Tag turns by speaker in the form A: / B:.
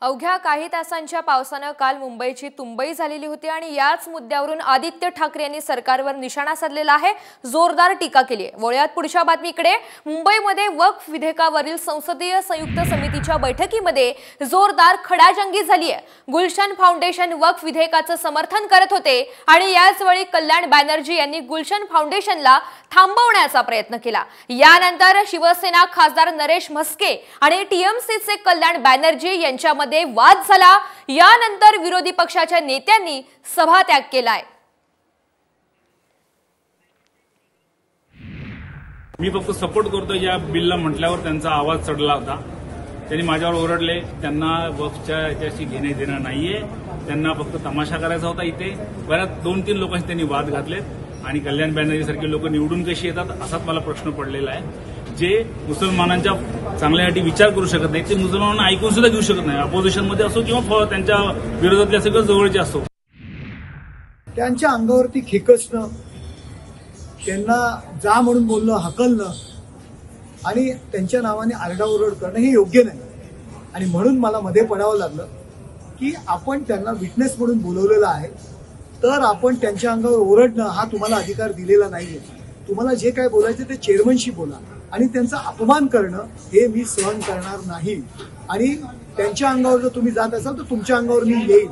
A: अवघ्या काही तासांच्या पावसानं काल मुंबईची तुंबई झालेली होती आणि याच मुद्द्यावरून आदित्य ठाकरे यांनी सरकारवर निशाणा साधलेला आहे, जोरदार टीका केली आहे। वळूयात पुढच्या बातमीकडे। मुंबईमध्ये वक्फ विधेयकावरील संसदीय संयुक्त समितीच्या बैठकीमध्ये जोरदार खडाजंगी झाली आहे। गुलशन फाउंडेशन वक्फ विधेयकाचं समर्थन करत होते आणि याच वेळी कल्याण बॅनर्जी यांनी गुलशन फाउंडेशनला थांबवण्याचा प्रयत्न केला। यानंतर शिवसेना खासदार नरेश म्हस्के आणि टीएमसीचे कल्याण बॅनर्जी यांच्यामध्ये वाद झाला। यानंतर विरोधी पक्षाच्या नेत्यांनी सभात्याग केलाय।
B: मी फक्त सपोर्ट करतो या बिलला म्हटल्यावर त्यांचा आवाज चढला होता। त्यांनी माझ्यावर ओरडले, त्यांना वक्फच्या याच्याशी घेणे देणं नाहीये, त्यांना फक्त तमाशा करायचा होता। इथे बऱ्याच 2-3 लोकांशी त्यांनी वाद घातलेत आणि कल्याण बॅनर्जी सारखे लोक निवडून कशी येतात असाच मला प्रश्न पडलेला आहे। जे मुसलमानांच्या चांगल्यासाठी विचार करू शकत नाही ते मुसलमानांना ऐकून सुद्धा घेऊ शकत नाही, अपोजिशन मध्ये असो किंवा त्यांच्या विरोधातल्या सगळं जवळचे असो।
C: त्यांच्या अंगावरती खेकसणं, त्यांना जा म्हणून बोलणं, हकलणं आणि त्यांच्या नावाने आरडाओरड करणं हे योग्य नाही। आणि म्हणून मला मध्ये पडावं लागलं की आपण त्यांना विटनेस म्हणून बोलवलेलं आहे, तर आपण त्यांच्या अंगावर ओरडणं हा तुम्हाला अधिकार दिलेला नाहीये। तुम्हाला जे काय बोलायचं ते चेअरमनशी बोला आणि त्यांचा अपमान करणं हे मी सहन करणार नाही। आणि त्यांच्या अंगावर जर तुम्ही जात असाल तर तुमच्या अंगावर मी येईल।